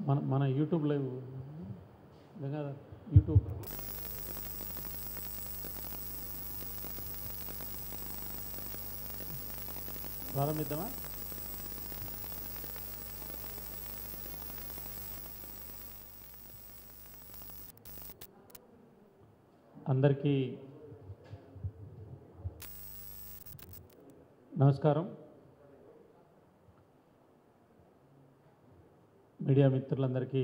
మన YouTube live YouTube ప్రారంభిద్దామా? అందరికీ నమస్కారం. మీడియా మిత్రులందరికీ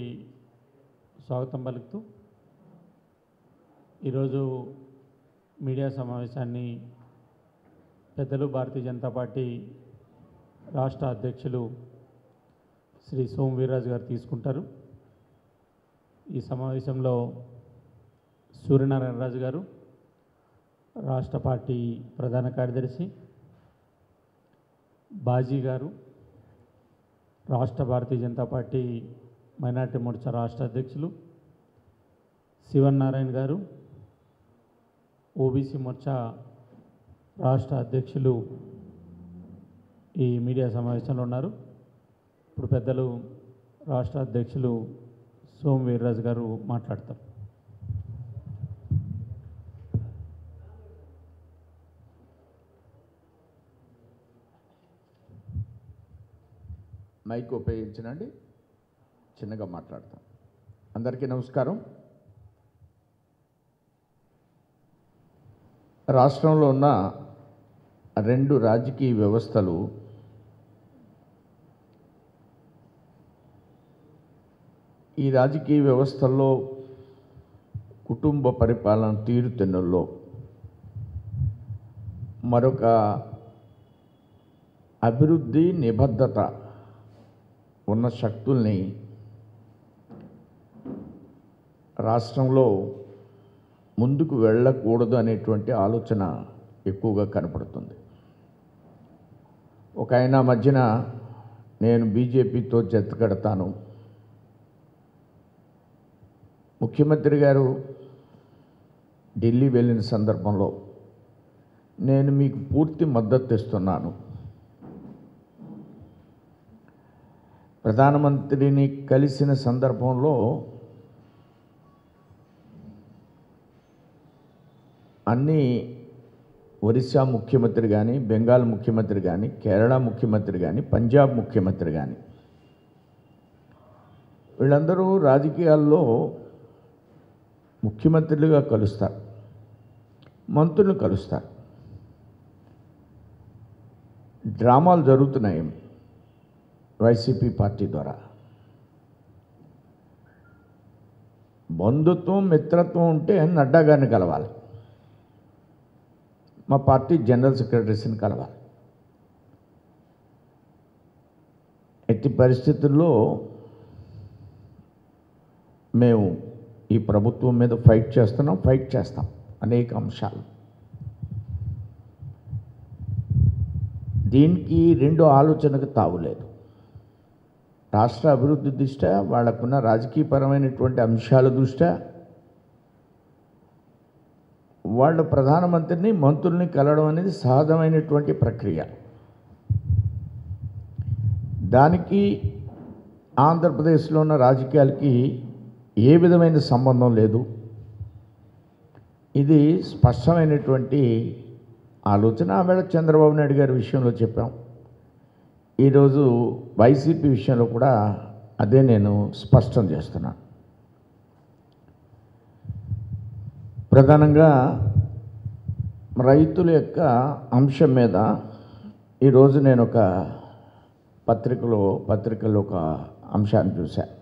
స్వాగతం పలుకుతూ ఈరోజు మీడియా సమావేశాన్ని పెద్దలు భారతీయ జనతా పార్టీ రాష్ట్ర అధ్యక్షులు శ్రీ సోము వీర్రాజు గారు తీసుకుంటారు. ఈ సమావేశంలో సూర్యనారాయణ రాజు గారు రాష్ట్ర పార్టీ ప్రధాన కార్యదర్శి, బాజీ గారు రాష్ట్ర భారతీయ జనతా పార్టీ మైనార్టీ మోర్చా రాష్ట్ర అధ్యక్షులు, శివనారాయణ గారు ఓబీసీ మోర్చా రాష్ట్ర అధ్యక్షులు ఈ మీడియా సమావేశంలో ఉన్నారు. ఇప్పుడు పెద్దలు రాష్ట్ర అధ్యక్షులు సోము వీర్రాజు గారు మాట్లాడతారు. మైక్ ఉపయోగించనండి, చిన్నగా మాట్లాడతాం. అందరికీ నమస్కారం. రాష్ట్రంలో ఉన్న రెండు రాజకీయ వ్యవస్థలు ఈ రాజకీయ వ్యవస్థల్లో కుటుంబ పరిపాలన తీరుతెన్నుల్లో మరొక అభివృద్ధి నిబద్ధత ఉన్న శక్తుల్ని రాష్ట్రంలో ముందుకు వెళ్ళకూడదు అనేటువంటి ఆలోచన ఎక్కువగా కనపడుతుంది. ఒక ఆయన మధ్యన నేను బీజేపీతో జత కడతాను, ముఖ్యమంత్రి గారు ఢిల్లీ వెళ్ళిన సందర్భంలో నేను మీకు పూర్తి మద్దతు ఇస్తున్నాను, ప్రధానమంత్రిని కలిసిన సందర్భంలో అన్ని ఒరిస్సా ముఖ్యమంత్రి కానీ, బెంగాల్ ముఖ్యమంత్రి కానీ, కేరళ ముఖ్యమంత్రి కానీ, పంజాబ్ ముఖ్యమంత్రి కానీ వీళ్ళందరూ రాజకీయాల్లో ముఖ్యమంత్రులుగా కలుస్తారు, మంత్రులు కలుస్తారు. డ్రామాలు జరుగుతున్నాయి వైసీపీ పార్టీ ద్వారా. బంధుత్వం మిత్రత్వం ఉంటే నడ్డా గారిని కలవాలి, మా పార్టీ జనరల్ సెక్రటరీస్ని కలవాలి. ఎట్టి పరిస్థితుల్లో మేము ఈ ప్రభుత్వం మీద ఫైట్ చేస్తాం అనేక అంశాలు. దీనికి రెండో ఆలోచనకు తావులేదు. రాష్ట్ర అభివృద్ధి దృష్ట్యా, వాళ్ళకున్న రాజకీయపరమైనటువంటి అంశాల దృష్ట్యా వాళ్ళు ప్రధానమంత్రిని మంత్రుల్ని కలవడం అనేది సహజమైనటువంటి ప్రక్రియ. దానికి ఆంధ్రప్రదేశ్లో ఉన్న రాజకీయాలకి ఏ విధమైన సంబంధం లేదు. ఇది స్పష్టమైనటువంటి ఆలోచన. ఆవేళ చంద్రబాబు నాయుడు గారి విషయంలో చెప్పాం, ఈరోజు వైసీపీ విషయంలో కూడా అదే నేను స్పష్టం చేస్తున్నాను. ప్రధానంగా రైతుల యొక్క అంశం మీద ఈరోజు నేను ఒక పత్రికలో ఒక అంశాన్ని చూశాను.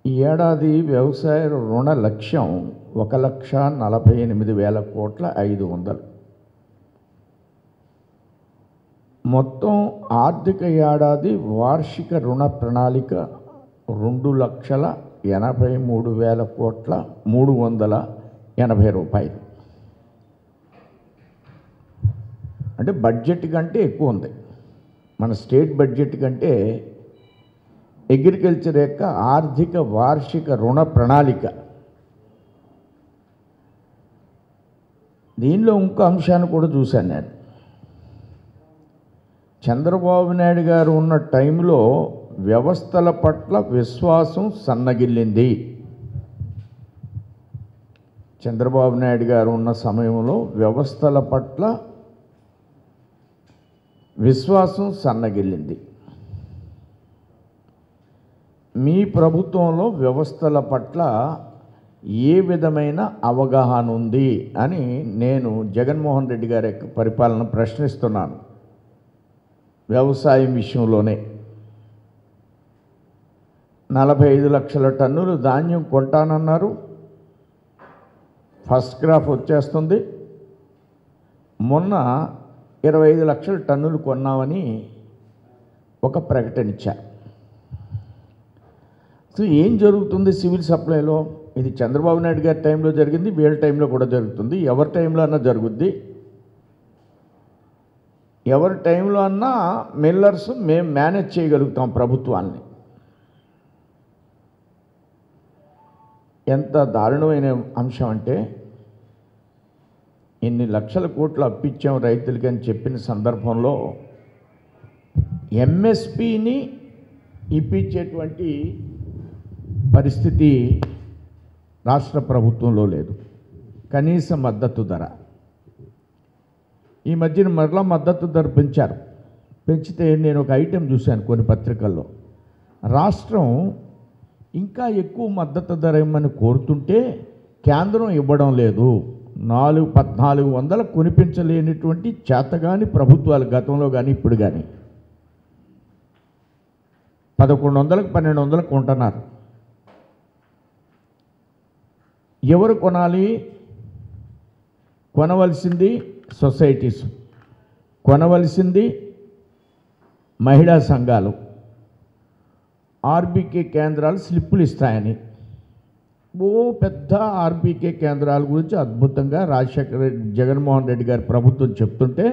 ఈ ఏడాది వ్యవసాయ రుణ లక్ష్యం 1,48,500 మొత్తం ఆర్థిక ఏడాది వార్షిక రుణ ప్రణాళిక 2,83,380 రూపాయలు. అంటే బడ్జెట్ కంటే ఎక్కువ ఉంది. మన స్టేట్ బడ్జెట్ కంటే అగ్రికల్చర్ యొక్క ఆర్థిక వార్షిక రుణ ప్రణాళిక. దీనిలో ఇంకో అంశాన్ని కూడా చూశాను నేను. చంద్రబాబు నాయుడు గారు ఉన్న టైంలో వ్యవస్థల పట్ల విశ్వాసం సన్నగిల్లింది. చంద్రబాబు నాయుడు గారు ఉన్న సమయంలో వ్యవస్థల పట్ల విశ్వాసం సన్నగిల్లింది. మీ ప్రభుత్వంలో వ్యవస్థల పట్ల ఏ విధమైన అవగాహన ఉంది అని నేను జగన్మోహన్ రెడ్డి గారి యొక్క పరిపాలన ప్రశ్నిస్తున్నాను. వ్యవసాయం విషయంలోనే 45 లక్షల టన్నులు ధాన్యం కొంటానన్నారు. ఫస్ట్ క్రాప్ వచ్చేస్తుంది. మొన్న 25 లక్షల టన్నులు కొన్నామని ఒక ప్రకటన ఇచ్చారు. సో ఏం జరుగుతుంది సివిల్ సప్లైలో? ఇది చంద్రబాబు నాయుడు గారి టైంలో జరిగింది, వీళ్ళ టైంలో కూడా జరుగుతుంది. ఎవరి టైంలో అన్నా జరుగుద్ది. ఎవరి టైంలో అన్నా మిల్లర్స్ మేము మేనేజ్ చేయగలుగుతాం ప్రభుత్వాన్ని. ఎంత దారుణమైన అంశం అంటే, ఇన్ని లక్షల కోట్లు అప్పిచ్చాం రైతులకి అని చెప్పిన సందర్భంలో ఎంఎస్పిని ఇప్పించేటువంటి పరిస్థితి రాష్ట్ర ప్రభుత్వంలో లేదు. కనీస మద్దతు ధర ఈ మధ్యన మరలా మద్దతు ధర పెంచారు. పెంచితే నేను ఒక ఐటెం చూశాను కొన్ని పత్రికల్లో. రాష్ట్రం ఇంకా ఎక్కువ మద్దతు ధర ఇవ్వమని కోరుతుంటే కేంద్రం ఇవ్వడం లేదు. 1400 కొనిపించలేనిటువంటి చేతగాని ప్రభుత్వాలు గతంలో కానీ ఇప్పుడు కానీ 1100 1200 కొంటున్నారు. ఎవరు కొనాలి? కొనవలసింది సొసైటీస్, కొనవలసింది మహిళా సంఘాలు. ఆర్బీకే కేంద్రాలు స్లిప్పులు ఇస్తాయని పెద్ద ఆర్బీకే కేంద్రాల గురించి అద్భుతంగా రాజశేఖర రెడ్డి జగన్మోహన్ రెడ్డి గారి ప్రభుత్వం చెప్తుంటే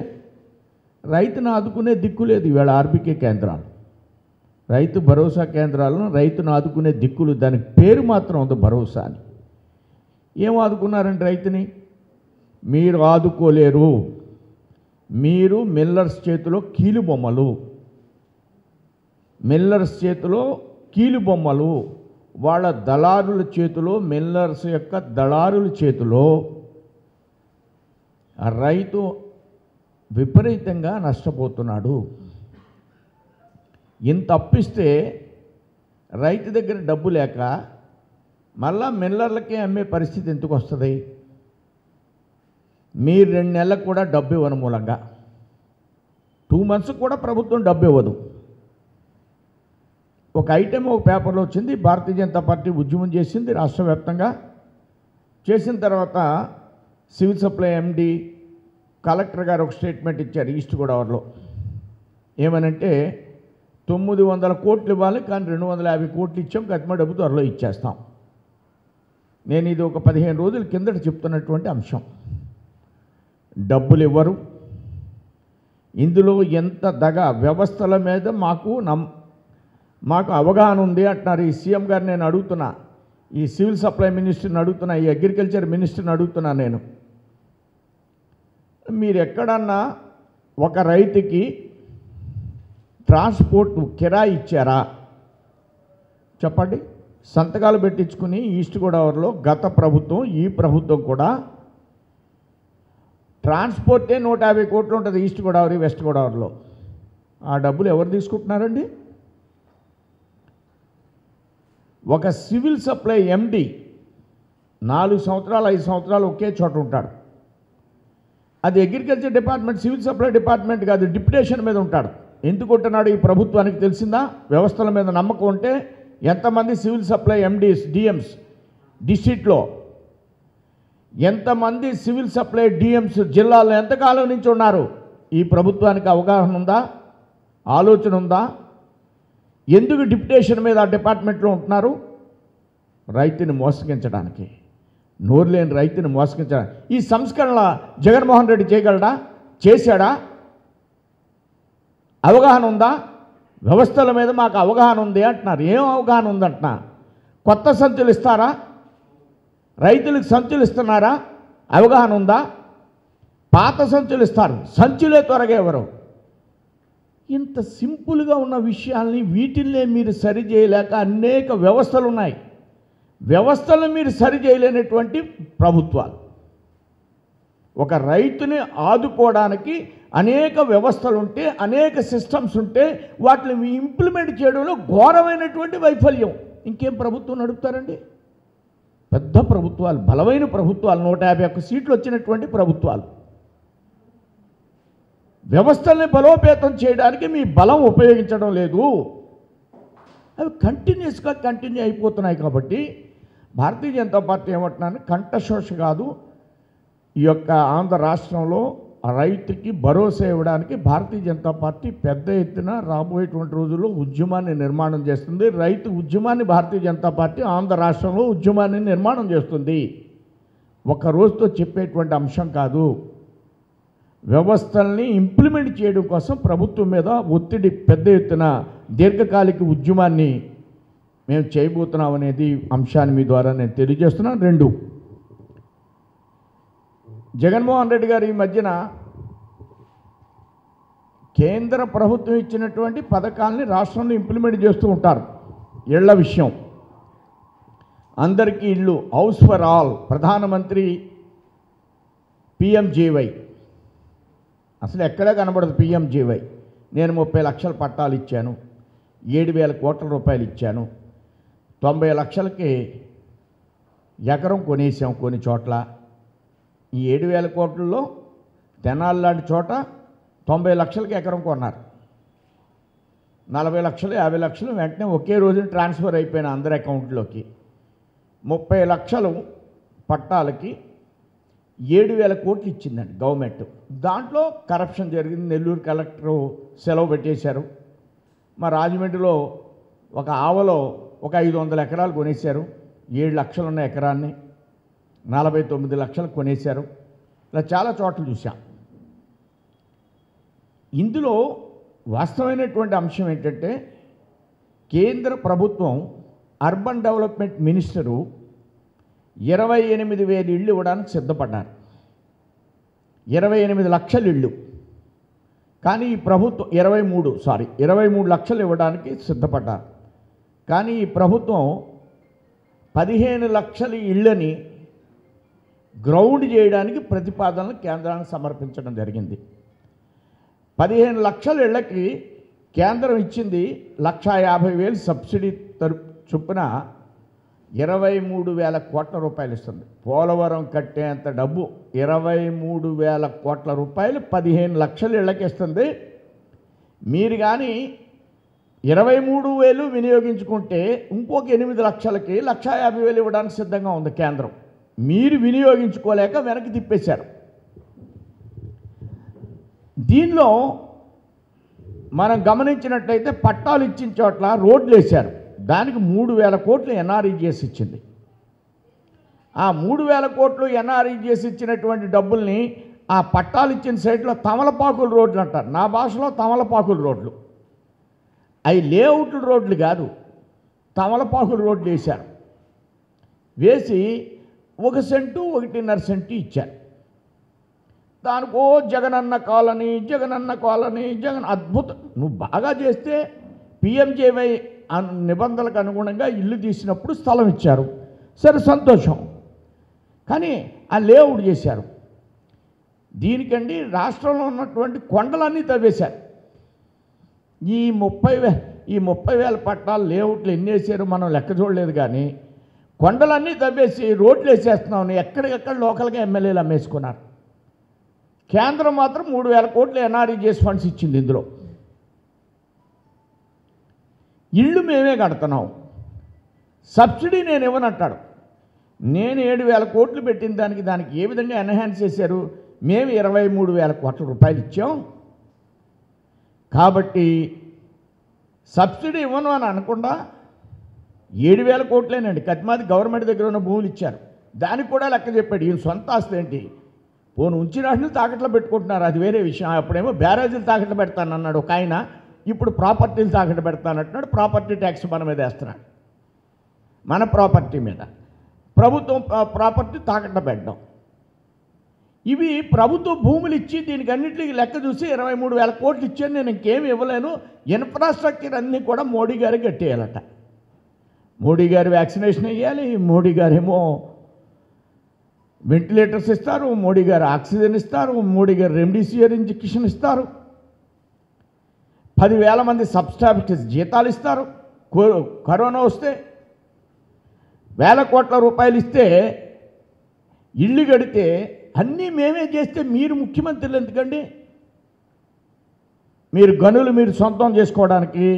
రైతును ఆదుకునే దిక్కు లేదు. ఇవాళ ఆర్బీకే కేంద్రాలు, రైతు భరోసా కేంద్రాలను రైతును ఆదుకునే దిక్కులు, దానికి పేరు మాత్రం ఉంది భరోసా అని. ఏం ఆదుకున్నారంటే రైతుని మీరు ఆదుకోలేరు. మీరు మిల్లర్స్ చేతిలో కీలుబొమ్మలు, మిల్లర్స్ చేతిలో కీలుబొమ్మలు, వాళ్ళ దళారుల చేతిలో, మిల్లర్స్ యొక్క దళారుల చేతిలో రైతు విపరీతంగా నష్టపోతున్నాడు. ఇంత అప్పిస్తే రైతు దగ్గర డబ్బు లేక మళ్ళా మిల్లర్లకే అమ్మే పరిస్థితి ఎందుకు వస్తుంది? మీరు 2 నెలలకు కూడా డబ్బు ఇవ్వని మూలంగా 2 months కూడా ప్రభుత్వం డబ్బు ఇవ్వదు. ఒక ఐటెం ఒక పేపర్లో వచ్చింది. భారతీయ జనతా పార్టీ ఉద్యమం చేసింది రాష్ట్ర వ్యాప్తంగా. చేసిన తర్వాత సివిల్ సప్లై ఎండి కలెక్టర్ గారు ఒక స్టేట్మెంట్ ఇచ్చారు ఈస్ట్ గోదావరిలో. ఏమనంటే 900 కోట్లు ఇవ్వాలి, కానీ 250 కోట్లు ఇచ్చాం, కత్తిమ డబ్బు త్వరలో ఇచ్చేస్తాం. నేను ఇది ఒక 15 రోజుల కిందట చెప్తున్నటువంటి అంశం. డబ్బులు ఇవ్వరు. ఇందులో ఎంత దగ, వ్యవస్థల మీద మాకు అవగాహన ఉంది అంటున్నారు. ఈ సీఎం గారు నేను అడుగుతున్నా, ఈ సివిల్ సప్లై మినిస్టర్ని అడుగుతున్నా, ఈ అగ్రికల్చర్ మినిస్టర్ని అడుగుతున్నా నేను, మీరు ఎక్కడన్నా ఒక రైతుకి ట్రాన్స్పోర్ట్ కిరాయి ఇచ్చారా చెప్పండి. సంతకాలు పెట్టించుకుని ఈస్ట్ గోదావరిలో గత ప్రభుత్వం, ఈ ప్రభుత్వం కూడా ట్రాన్స్పోర్టే 150 కోట్లు ఉంటుంది ఈస్ట్ గోదావరి వెస్ట్ గోదావరిలో. ఆ డబ్బులు ఎవరు తీసుకుంటున్నారండి? ఒక సివిల్ సప్లై ఎండి 4 సంవత్సరాలు 5 సంవత్సరాలు ఒకే చోట ఉంటాడు. అది agriculture department, civil supply department కాదు, డిప్యుటేషన్ మీద ఉంటాడు. ఎందుకు ఉంటున్నాడు? ఈ ప్రభుత్వానికి తెలిసిందా? వ్యవస్థల మీద నమ్మకం ఉంటే ఎంతమంది సివిల్ సప్లై ఎండీస్, డిఎంస్ డిస్ట్రిక్ట్లో, ఎంతమంది సివిల్ సప్లై డిఎంస్ జిల్లాలో ఎంతకాలం నుంచి ఉన్నారు? ఈ ప్రభుత్వానికి అవగాహన ఉందా? ఆలోచన ఉందా? ఎందుకు డిప్యుటేషన్ మీద ఆ డిపార్ట్మెంట్లో ఉంటున్నారు? రైతుని మోసగించడానికి, నోరు లేని రైతుని మోసగించడానికి. ఈ సంస్కరణ జగన్మోహన్ రెడ్డి చేయగలడా? చేశాడా? అవగాహన ఉందా? వ్యవస్థల మీద మాకు అవగాహన ఉంది అంటున్నారు. ఏం అవగాహన ఉందంటున్నా? కొత్త సంచులు ఇస్తారా? రైతులకు సంచులు ఇస్తున్నారా? అవగాహన ఉందా? పాత సంచులు ఇస్తారు, సంచులే త్వరగా ఎవరు? ఇంత సింపుల్గా ఉన్న విషయాల్ని వీటిల్నే మీరు సరి చేయలేక అనేక వ్యవస్థలు ఉన్నాయి. వ్యవస్థలను మీరు సరి చేయలేనటువంటి ప్రభుత్వాలు. ఒక రైతుని ఆదుకోవడానికి అనేక వ్యవస్థలు ఉంటే, అనేక సిస్టమ్స్ ఉంటే వాటిని ఇంప్లిమెంట్ చేయడంలో ఘోరమైనటువంటి వైఫల్యం. ఇంకేం ప్రభుత్వం నడుపుతారండి? పెద్ద ప్రభుత్వాలు, బలమైన ప్రభుత్వాలు, 151 సీట్లు వచ్చినటువంటి ప్రభుత్వాలు. వ్యవస్థల్ని బలోపేతం చేయడానికి మీ బలం ఉపయోగించడం లేదు. అవి కంటిన్యూ అయిపోతున్నాయి. కాబట్టి భారతీయ జనతా పార్టీ ఏమంటున్నాను, కంఠశోష కాదు, ఈ యొక్క ఆంధ్ర రాష్ట్రంలో రైతుకి భరోసా ఇవ్వడానికి భారతీయ జనతా పార్టీ పెద్ద ఎత్తున రాబోయేటువంటి రోజుల్లో ఉద్యమాన్ని నిర్మాణం చేస్తుంది. రైతు ఉద్యమాన్ని భారతీయ జనతా పార్టీ ఆంధ్ర రాష్ట్రంలో ఉద్యమాన్ని నిర్మాణం చేస్తుంది. ఒక రోజుతో చెప్పేటువంటి అంశం కాదు. వ్యవస్థల్ని ఇంప్లిమెంట్ చేయడం కోసం ప్రభుత్వం మీద ఒత్తిడి, పెద్ద ఎత్తున దీర్ఘకాలిక ఉద్యమాన్ని మేము చేయబోతున్నాం అనేది అంశాన్ని మీ ద్వారా నేను తెలియజేస్తున్నాను. 2, జగన్మోహన్ రెడ్డి గారు ఈ మధ్యన కేంద్ర ప్రభుత్వం ఇచ్చినటువంటి పథకాలని రాష్ట్రంలో ఇంప్లిమెంట్ చేస్తూ ఉంటారు. ఇళ్ల విషయం, అందరికీ ఇళ్ళు, హౌస్ ఫర్ ఆల్, ప్రధానమంత్రి PMJY. అసలు ఎక్కడా కనబడదు PMJY. నేను 30 లక్షల పట్టాలు ఇచ్చాను, 7,000 కోట్ల రూపాయలు ఇచ్చాను, 90 లక్షలకి ఎకరం కొనేసాం కొన్ని చోట్ల. ఈ 7,000 కోట్లలో తెనాలి లాంటి చోట 90 లక్షలకి ఎకరం కొన్నారు. 40 లక్షలు 50 లక్షలు వెంటనే ఒకే రోజున ట్రాన్స్ఫర్ అయిపోయిన అందరి అకౌంట్లోకి. 30 లక్షలు పట్టాలకి 7,000 కోట్లు ఇచ్చిందండి గవర్నమెంట్. దాంట్లో కరప్షన్ జరిగింది. నెల్లూరు కలెక్టరు సెలవు పెట్టేశారు. మా రాజమండ్రిలో ఒక ఆవలో ఒక 500 ఎకరాలు కొనేశారు. 7 లక్షలు ఉన్న ఎకరాన్ని 49 లక్షలు కొనేశారు. ఇలా చాలా చోట్ల చూసాం. ఇందులో వాస్తవమైనటువంటి అంశం ఏంటంటే, కేంద్ర ప్రభుత్వం అర్బన్ డెవలప్మెంట్ మినిస్టరు 28,000 ఇళ్ళు ఇవ్వడానికి సిద్ధపడ్డారు. 28 లక్షల ఇళ్ళు. కానీ ఈ ప్రభుత్వం 23 లక్షలు ఇవ్వడానికి సిద్ధపడ్డారు. కానీ ఈ ప్రభుత్వం 15 లక్షల ఇళ్ళని గ్రౌండ్ చేయడానికి ప్రతిపాదనలు కేంద్రానికి సమర్పించడం జరిగింది. 15 లక్షల ఇళ్ళకి కేంద్రం ఇచ్చింది 1,50,000 సబ్సిడీ చొప్పున 23,000 కోట్ల రూపాయలు ఇస్తుంది. పోలవరం కట్టేంత డబ్బు 23,000 కోట్ల రూపాయలు 15 లక్షల ఇళ్ళకి ఇస్తుంది. మీరు కానీ 23,000 వినియోగించుకుంటే ఇంకొక 8 లక్షలకి 1,50,000 ఇవ్వడానికి సిద్ధంగా ఉంది కేంద్రం. మీరు వినియోగించుకోలేక వెనక్కి తిప్పేశారు. దీనిలో మనం గమనించినట్లయితే పట్టాలు ఇచ్చిన చోట్ల రోడ్లు వేశారు. దానికి 3,000 కోట్లు NREGS ఇచ్చింది. ఆ 3,000 కోట్లు NREGS ఇచ్చినటువంటి డబ్బుల్ని ఆ పట్టాలు ఇచ్చిన సైట్లో తమలపాకుల రోడ్లు అంటారు. నా భాషలో తమలపాకుల రోడ్లు. అవి లేఅవుట్ రోడ్లు కాదు, తమలపాకుల రోడ్లు వేశారు. వేసి 1 సెంటు 1.5 సెంటు ఇచ్చారు. దానికో జగనన్న కాలనీ అద్భుతం. నువ్వు బాగా చేస్తే PMJY నిబంధనలకు అనుగుణంగా ఇల్లు తీసినప్పుడు స్థలం ఇచ్చారు, సరే సంతోషం. కానీ ఆ లేఅవుట్ చేశారు. దీనికండి రాష్ట్రంలో ఉన్నటువంటి కొండలన్నీ తవ్వేశారు. ఈ 30,000 పట్టాలు లేఅవుట్లు ఎన్ని వేసారు మనం లెక్క చూడలేదు. కానీ కొండలన్నీ తవ్వేసి రోడ్లు వేసేస్తున్నాం. ఎక్కడికెక్కడ లోకల్గా ఎమ్మెల్యేలు అమ్మేసుకున్నారు. కేంద్రం మాత్రం 3,000 కోట్లు NREGS ఫండ్స్ ఇచ్చింది. ఇందులో ఇళ్ళు మేమే కడుతున్నాం, సబ్సిడీ నేను ఇవ్వనంటాడు. నేను 7,000 కోట్లు పెట్టిన దానికి ఏ విధంగా ఎన్హాన్స్ చేశారు? మేము 23,000 కోట్ల రూపాయలు ఇచ్చాం కాబట్టి సబ్సిడీ ఇవ్వను అని అనకుండా 7,000 కోట్లేనండి కత్మాది గవర్నమెంట్ దగ్గర ఉన్న భూములు ఇచ్చారు. దానికి కూడా లెక్క చెప్పాడు. ఈయన సొంత ఆస్తి ఏంటి, పోను ఉంచిన వాటిని తాకట్లో పెట్టుకుంటున్నారు, అది వేరే విషయం. అప్పుడేమో బ్యారేజీలు తాకట్లు పెడతానన్నాడు ఒక ఆయన, ఇప్పుడు ప్రాపర్టీలు తాకట్టు పెడతానంటున్నాడు. ప్రాపర్టీ ట్యాక్స్ మన మీద వేస్తున్నాడు. మన ప్రాపర్టీ మీద ప్రభుత్వం ప్రాపర్టీ తాకట్టు పెట్టడం. ఇవి ప్రభుత్వ భూములు ఇచ్చి దీనికి అన్నింటికి లెక్క చూసి 23,000 కోట్లు ఇచ్చాను, నేను ఇంకేమి ఇవ్వలేను, ఇన్ఫ్రాస్ట్రక్చర్ అన్నీ కూడా మోడీ గారు కట్టేయాలట. మోడీ గారు వ్యాక్సినేషన్ వేయాలి, మోడీ గారేమో వెంటిలేటర్స్ ఇస్తారు, మోడీ గారు ఆక్సిజన్ ఇస్తారు, మోడీ గారు రెమ్డెసివిర్ ఇంజెక్షన్ ఇస్తారు, 10,000 మంది సబ్స్టాఫిస్ జీతాలు ఇస్తారు. కరోనా వస్తే 1,000 కోట్ల రూపాయలు ఇస్తే ఇళ్ళు కడితే అన్నీ మేమే చేస్తే మీరు ముఖ్యమంత్రులు ఎందుకండి? మీరు గనులు మీరు సొంతం చేసుకోవడానికి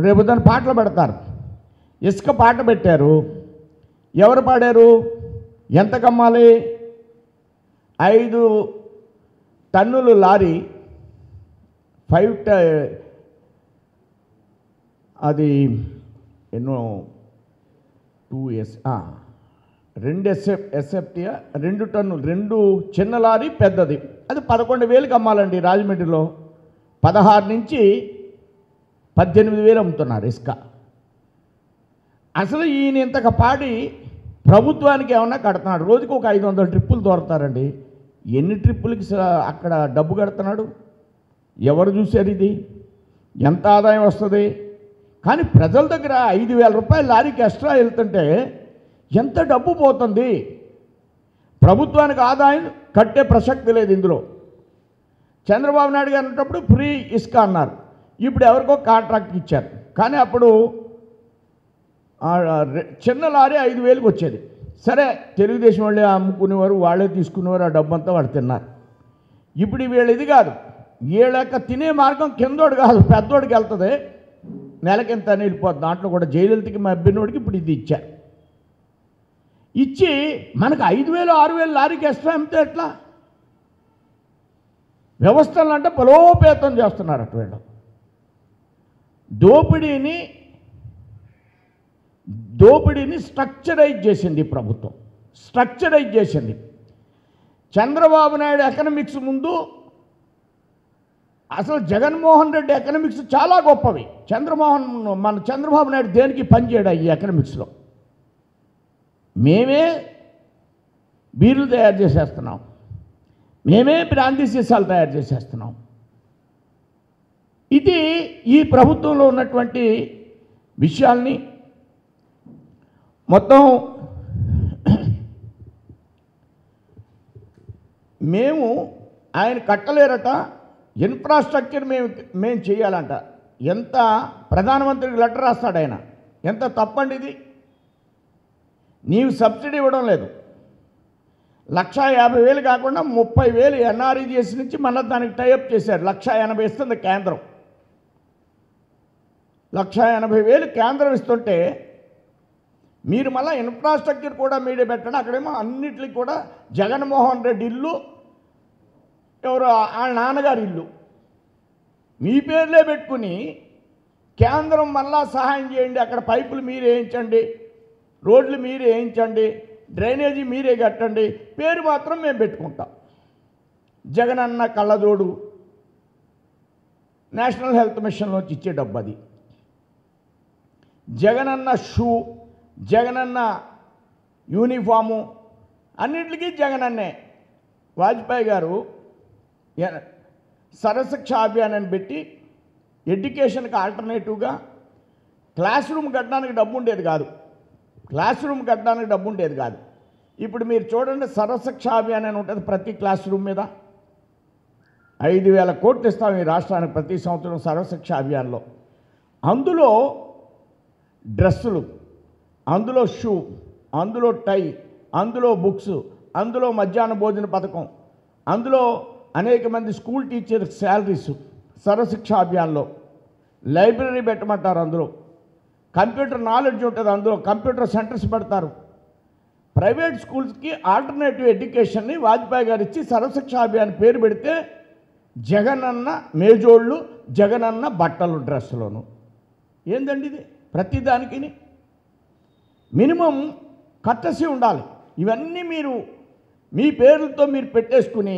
రేపు దాన్ని పాటలు పెడతారు. ఇసుక పాట పెట్టారు, ఎవరు పాడారు? ఎంత కమ్మాలి? 5 టన్నులు లారీ, 5 అది ఎన్నో 2 ఎస్ఎఫ్టీ 2 టన్నులు, 2 చిన్న లారీ పెద్దది, అది 11,000కి అమ్మాలండి. రాజమండ్రిలో 16 నుంచి 18,000 అమ్ముతున్నారు ఇసుక. అసలు ఈయన ఇంతక పాడి ప్రభుత్వానికి ఏమన్నా కడుతున్నాడు. రోజుకు ఒక 500 ట్రిప్పులు దొరుకుతారండి. ఎన్ని ట్రిప్పులకి అక్కడ డబ్బు కడుతున్నాడు? ఎవరు చూశారు? ఇది ఎంత ఆదాయం వస్తుంది? కానీ ప్రజల దగ్గర 5,000 రూపాయలు లారీకి ఎక్స్ట్రా వెళ్తుంటే ఎంత డబ్బు పోతుంది? ప్రభుత్వానికి ఆదాయం కట్టే ప్రసక్తి లేదు ఇందులో. చంద్రబాబు నాయుడు గారు అన్నప్పుడు ఫ్రీ ఇసుక అన్నారు, ఇప్పుడు ఎవరికో కాంట్రాక్ట్ ఇచ్చారు. కానీ అప్పుడు చిన్న లారీ 5,000కి వచ్చేది. సరే, తెలుగుదేశం వాళ్ళే అమ్ముకునేవారు, వాళ్ళే తీసుకునేవారు, ఆ డబ్బంతా వాళ్ళు తిన్నారు. ఇప్పుడు వీళ్ళు ఇది కాదు, వీళ్ళ యొక్క తినే మార్గం కిందోడు కాదు పెద్దోడికి వెళ్తుంది, నెలకింత అని వెళ్ళిపోతుంది. దాంట్లో కూడా జయలలితకి మా అబ్బినోడికి ఇప్పుడు ఇది ఇచ్చారు. ఇచ్చి మనకు 5,000 6,000 లారీకి ఎక్స్ట్రా అమ్మితే ఎట్లా? వ్యవస్థలు అంటే బలోపేతం చేస్తున్నారు అటు వీళ్ళు. దోపిడీని స్ట్రక్చరైజ్ చేసింది ప్రభుత్వం, స్ట్రక్చరైజ్ చేసింది. చంద్రబాబు నాయుడు ఎకనామిక్స్ ముందు అసలు జగన్మోహన్ రెడ్డి ఎకనామిక్స్ చాలా గొప్పవి. చంద్రబాబు నాయుడు దేనికి పనిచేయడా ఈ ఎకనామిక్స్లో? మేమే బీర్లు తయారు చేసేస్తున్నాం, మేమే బ్రాందీ సీసాలు తయారు చేసేస్తున్నాం. ఇది ఈ ప్రభుత్వంలో ఉన్నటువంటి విషయాల్ని మొత్తం మేము ఆయన కట్టలేరట, ఇన్ఫ్రాస్ట్రక్చర్ మేము చేయాలంట. ఎంత ప్రధానమంత్రికి లెటర్ రాస్తాడు ఆయన, ఎంత తప్పండి ఇది? నీవు సబ్సిడీ ఇవ్వడం లేదు, 1,50,000 కాకుండా 30,000 ఎన్ఆర్ఈజీఎస్ నుంచి మళ్ళీ దానికి టైఅప్ చేశారు. 1,80,000 ఇస్తుంది కేంద్రం, 1,80,000 కేంద్రం ఇస్తుంటే మీరు మళ్ళీ ఇన్ఫ్రాస్ట్రక్చర్ కూడా మీరే పెట్టండి. అక్కడేమో అన్నిటికి కూడా జగన్మోహన్ రెడ్డి ఇల్లు, ఎవరు వాళ్ళ నాన్నగారి ఇల్లు మీ పేర్లే పెట్టుకుని కేంద్రం మళ్ళా సహాయం చేయండి, అక్కడ పైపులు మీరే వేయించండి, రోడ్లు మీరే వేయించండి, డ్రైనేజీ మీరే కట్టండి, పేరు మాత్రం మేము పెట్టుకుంటాం. జగనన్న కళ్ళజోడు నేషనల్ హెల్త్ మిషన్లోంచి ఇచ్చే డబ్బు అది. జగనన్న షూ, జగనన్న యూనిఫాము, అన్నింటికీ జగనన్నే. వాజ్పేయి గారు సర్వశిక్ష అభియాన్ అని పెట్టి ఎడ్యుకేషన్కి ఆల్టర్నేటివ్గా క్లాస్ రూమ్ కట్టడానికి డబ్బు ఉండేది కాదు, ఇప్పుడు మీరు చూడండి, సర్వశిక్ష అభియాన్ అని ఉంటుంది ప్రతి క్లాస్ రూమ్ మీద. 5,000 కోట్లు ఇస్తాం ఈ రాష్ట్రానికి ప్రతి సంవత్సరం సర్వశిక్ష అభియాన్లో. అందులో డ్రెస్సులు, అందులో షూ, అందులో టై, అందులో బుక్స్, అందులో మధ్యాహ్న భోజన పథకం, అందులో అనేక మంది స్కూల్ టీచర్స్ శాలరీస్ సర్వశిక్ష అభియాన్లో. లైబ్రరీ పెట్టమంటారు, అందులో కంప్యూటర్ నాలెడ్జ్ ఉంటుంది, అందులో కంప్యూటర్ సెంటర్స్ పెడతారు. ప్రైవేట్ స్కూల్స్కి ఆల్టర్నేటివ్ ఎడ్యుకేషన్ని వాజ్పేయి గారు ఇచ్చి సర్వశిక్ష అభియాన్ పేరు పెడితే జగనన్న మేజోళ్ళు, జగనన్న బట్టలు డ్రెస్సులోను. ఏందండి ఇది? ప్రతిదానికి మినిమం కట్టసి ఉండాలి. ఇవన్నీ మీరు మీ పేర్లతో మీరు పెట్టేసుకుని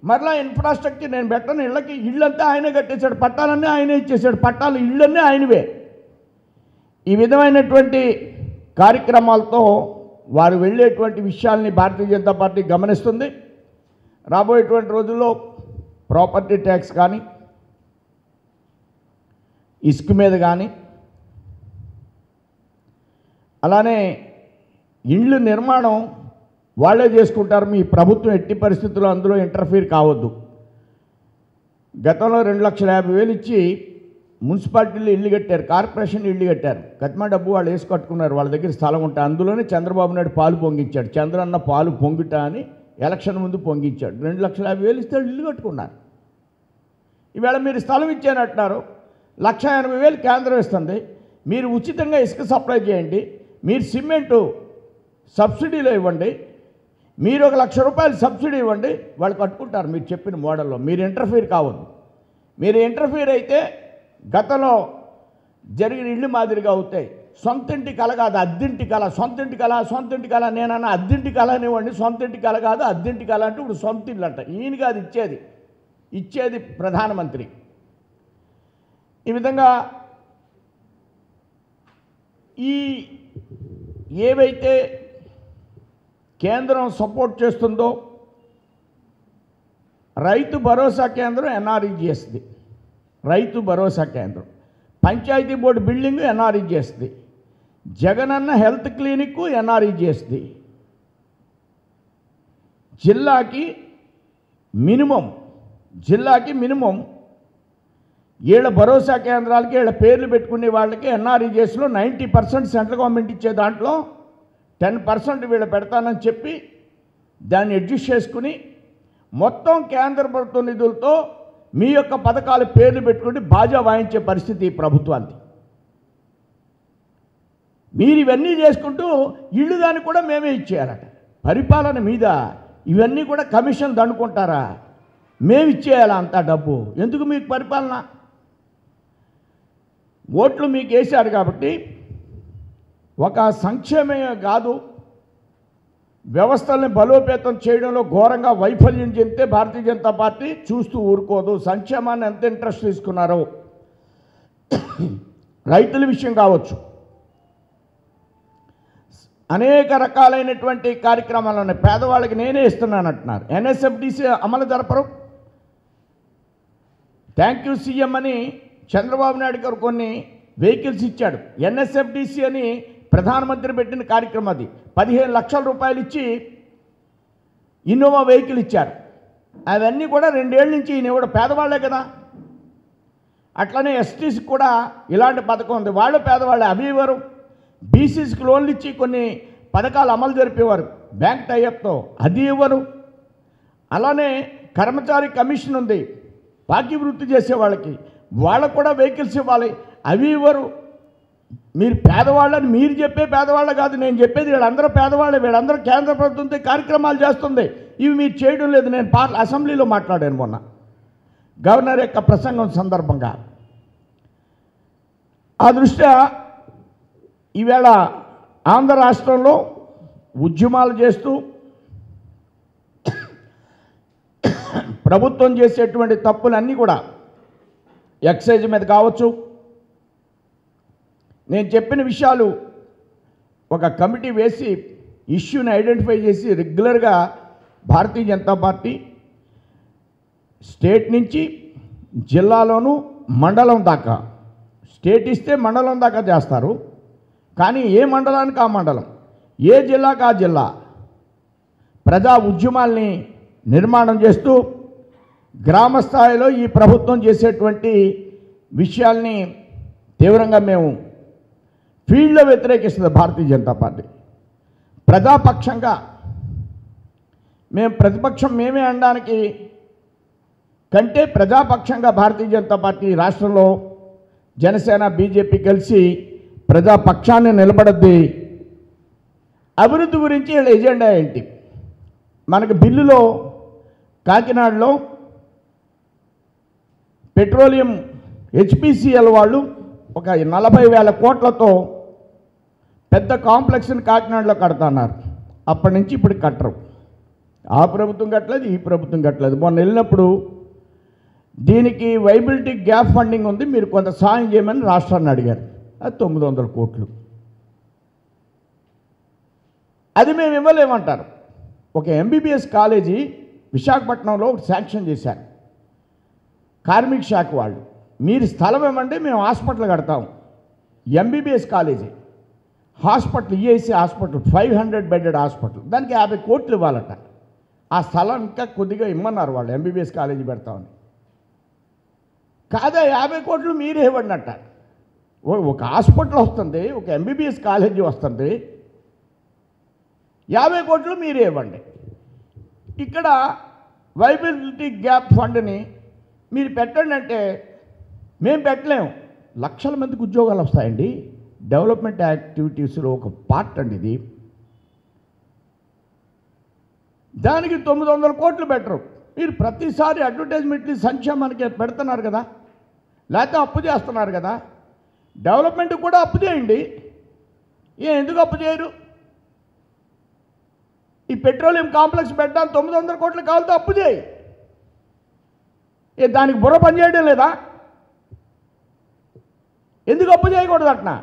మరలా ఇన్ఫ్రాస్ట్రక్చర్ నేను పెట్టను, ఇళ్ళకి ఇళ్ళంతా ఆయనే కట్టేశాడు, పట్టాలన్నీ ఆయనే ఇచ్చేసాడు, పట్టాలు ఇళ్ళన్నీ ఆయనవే. ఈ విధమైనటువంటి కార్యక్రమాలతో వారు వెళ్ళేటువంటి విషయాల్ని భారతీయ జనతా పార్టీ గమనిస్తుంది. రాబోయేటువంటి రోజుల్లో ప్రాపర్టీ ట్యాక్స్ కానీ, ఇసుక మీద కానీ, అలానే ఇండ్లు నిర్మాణం వాళ్ళే చేసుకుంటారు. మీ ప్రభుత్వం ఎట్టి పరిస్థితుల్లో అందులో ఇంటర్ఫీర్ కావద్దు. గతంలో 2,50,000 ఇచ్చి మున్సిపాలిటీలు ఇల్లు కట్టారు, కార్పొరేషన్ ఇల్లు కట్టారు. కట్మా డబ్బు వాళ్ళు వేసి కట్టుకున్నారు, వాళ్ళ దగ్గర స్థలం ఉంటే. అందులోనే చంద్రబాబు నాయుడు పాలు పొంగించాడు. చంద్రన్న పాలు పొంగుట అని ఎలక్షన్ ముందు పొంగించాడు. 2,50,000 ఇస్తే ఇల్లు కట్టుకున్నారు. ఈవేళ మీరు స్థలం ఇచ్చానంటున్నారు, 1,80,000 కేంద్రం ఇస్తుంది. మీరు ఉచితంగా ఇసుక సప్లై చేయండి, మీరు సిమెంటు సబ్సిడీలో ఇవ్వండి, మీరు 1,00,000 రూపాయలు సబ్సిడీ ఇవ్వండి, వాళ్ళు కట్టుకుంటారు మీరు చెప్పిన మోడల్లో. మీరు ఇంటర్ఫీర్ కావద్దు. మీరు ఇంటర్ఫీర్ అయితే గతంలో జరిగిన ఇళ్ళు మాదిరిగా అవుతాయి. సొంతింటి కల కాదు, అద్దింటి కల. సొంతింటి కల, సొంతింటి కల. నేనన్నా అద్దింటి కల అనేవ్వండి, సొంతింటి కల కాదు, అద్దింటి కల అంటే ఇప్పుడు సొంత ఇల్లు అంట. ఈయన కాదు ఇచ్చేది ప్రధానమంత్రి. ఈ విధంగా ఏవైతే కేంద్రం సపోర్ట్ చేస్తుందో, రైతు భరోసా కేంద్రం ఎన్ఆర్ఈజీఎస్ది, రైతు భరోసా కేంద్రం, పంచాయతీ బోర్డు బిల్డింగు ఎన్ఆర్ఈజీఎస్ది, జగనన్న హెల్త్ క్లినిక్ ఎన్ఆర్ఈజీఎస్ది. జిల్లాకి మినిమం వీళ్ళ భరోసా కేంద్రాలకి వీళ్ళ పేర్లు పెట్టుకునే వాళ్ళకి ఎన్ఆర్ఈజీఎస్లో 90% సెంట్రల్ గవర్నమెంట్ ఇచ్చే దాంట్లో 10% వీళ్ళు పెడతానని చెప్పి దాన్ని అడ్జస్ట్ చేసుకుని మొత్తం కేంద్ర ప్రభుత్వ నిధులతో మీ యొక్క పథకాల పేర్లు పెట్టుకుని బాజా వాయించే పరిస్థితి ఈ ప్రభుత్వానికి. మీరు ఇవన్నీ చేసుకుంటూ ఇళ్ళు దాన్ని కూడా మేమే ఇచ్చేయాలట. పరిపాలన మీద ఇవన్నీ కూడా కమిషన్ దండుకుంటారా? మేము ఇచ్చేయాలా అంత డబ్బు? ఎందుకు మీకు పరిపాలన? ఓట్లు మీకు వేశారు కాబట్టి ఒక సంక్షేమమే కాదు, వ్యవస్థల్ని బలోపేతం చేయడంలో ఘోరంగా వైఫల్యం చెందితే భారతీయ జనతా పార్టీ చూస్తూ ఊరుకోదు. సంక్షేమాన్ని ఎంత ఇంట్రెస్ట్ తీసుకున్నారో, రైతుల విషయం కావచ్చు, అనేక రకాలైనటువంటి కార్యక్రమాలు ఉన్నాయి. పేదవాళ్ళకి నేనే ఇస్తున్నానంటున్నారు. ఎన్ఎస్ఎఫ్డిసి అమలు జరపరు. థ్యాంక్ యూ సీఎం అని చంద్రబాబు నాయుడు గారు కొన్ని వెహికల్స్ ఇచ్చాడు. ఎన్ఎస్ఎఫ్డిసి అని ప్రధానమంత్రి పెట్టిన కార్యక్రమం అది. 15 లక్షల రూపాయలు ఇచ్చి ఇన్నోవా వెహికల్ ఇచ్చారు. అవన్నీ కూడా 2 ఏళ్ళ నుంచి ఈయన కూడా పేదవాళ్లే కదా. అట్లనే ఎస్టీసీకి కూడా ఇలాంటి పథకం ఉంది, వాళ్ళు పేదవాళ్ళే. అవి ఇవ్వరు. బీసీసీకి లోన్లు ఇచ్చి కొన్ని పథకాలు అమలు జరిపేవారు బ్యాంక్ టైఅప్తో, అది ఇవ్వరు. అలానే కర్మచారి కమిషన్ ఉంది బాకీ వృత్తి చేసే వాళ్ళకి, వాళ్ళకు కూడా వెహికల్స్ ఇవ్వాలి, అవి ఇవ్వరు. మీరు పేదవాళ్ళని మీరు చెప్పే పేదవాళ్ళ కాదు, నేను చెప్పేది వీళ్ళందరూ పేదవాళ్ళే. వీళ్ళందరూ కేంద్ర ప్రభుత్వంతో కార్యక్రమాలు చేస్తుంది, ఇవి మీరు చేయడం లేదు. నేను అసెంబ్లీలో మాట్లాడాను మొన్న గవర్నర్ యొక్క ప్రసంగం సందర్భంగా. ఆ దృష్ట్యా ఈవేళ ఆంధ్ర రాష్ట్రంలో ఉద్యమాలు చేస్తూ ప్రభుత్వం చేసేటువంటి తప్పులన్నీ కూడా ఎక్సైజ్ మీద కావచ్చు, నేను చెప్పిన విషయాలు ఒక కమిటీ వేసి ఇష్యూని ఐడెంటిఫై చేసి రెగ్యులర్గా భారతీయ జనతా పార్టీ స్టేట్ నుంచి జిల్లాలోనూ మండలం దాకా, స్టేట్ ఇస్తే మండలం దాకా చేస్తారు, కానీ ఏ మండలానికి ఆ మండలం, ఏ జిల్లాకు ఆ జిల్లా ప్రజా ఉద్యమాల్ని నిర్మాణం చేస్తూ గ్రామ స్థాయిలో ఈ ప్రభుత్వం చేసేటువంటి విషయాల్ని తీవ్రంగా మేము ఫీల్డ్లో వ్యతిరేకిస్తుంది భారతీయ జనతా పార్టీ. ప్రజాపక్షంగా మేము ప్రతిపక్షం మేమే అనడానికి కంటే ప్రజాపక్షంగా భారతీయ జనతా పార్టీ రాష్ట్రంలో జనసేన బీజేపీ కలిసి ప్రజాపక్షాన్ని నిలబడద్ది. అభివృద్ధి గురించి వీళ్ళ ఎజెండా ఏంటి? మనకు బిల్లులో కాకినాడలో పెట్రోలియం హెచ్పిసిఎల్ వాళ్ళు ఒక 40,000 కోట్లతో పెద్ద కాంప్లెక్స్ని కాకినాడలో కడుతున్నారు. అప్పటి నుంచి ఇప్పుడు కట్టరు. ఆ ప్రభుత్వం కట్టలేదు, ఈ ప్రభుత్వం కట్టలేదు. మొన్న వెళ్ళినప్పుడు దీనికి వైబిలిటీ గ్యాప్ ఫండింగ్ ఉంది, మీరు కొంత సాయం చేయమని రాష్ట్రాన్ని అడిగారు. అది 900 కోట్లు. అది మేము ఇవ్వలేమంటారు. ఒక ఎంబీబీఎస్ కాలేజీ విశాఖపట్నంలో ఒకటి శాంక్షన్ చేశారు కార్మిక శాఖ వాళ్ళు. మీరు స్థలం ఇవ్వండి, మేము హాస్పిటల్ కడతాం. MBBS college hospital, EIC hospital, 500 bedded hospital, దానికి 50 కోట్లు ఇవ్వాలట. ఆ స్థలం ఇంకా కొద్దిగా ఇమ్మన్నారు వాళ్ళు, ఎంబీబీఎస్ కాలేజీ పెడతామని. కాదా 50 కోట్లు మీరే ఇవ్వండి అంట. ఒక హాస్పిటల్ వస్తుంది, ఒక ఎంబీబీఎస్ కాలేజీ వస్తుంది, 50 కోట్లు మీరే ఇవ్వండి. ఇక్కడ వైబిలిటీ గ్యాప్ ఫండ్ని మీరు పెట్టండి అంటే మేము పెట్టలేము. లక్షల మందికి ఉద్యోగాలు వస్తాయండి. డెవలప్మెంట్ యాక్టివిటీస్లో ఒక పార్ట్ అండి ఇది. దానికి 900 కోట్లు పెట్టరు. మీరు ప్రతిసారి అడ్వర్టైజ్మెంట్లు సంక్షేమానికి పెడుతున్నారు కదా, లేకపోతే అప్పు చేస్తున్నారు కదా. డెవలప్మెంట్ కూడా అప్పు చేయండి. ఎందుకు అప్పు చేయరు? ఈ పెట్రోలియం కాంప్లెక్స్ పెట్టడానికి 900 కోట్లు కావాలితో అప్పు చేయి. దానికి బుర్ర పనిచేయడం లేదా? ఎందుకు అప్పు చేయకూడదు అట్నా?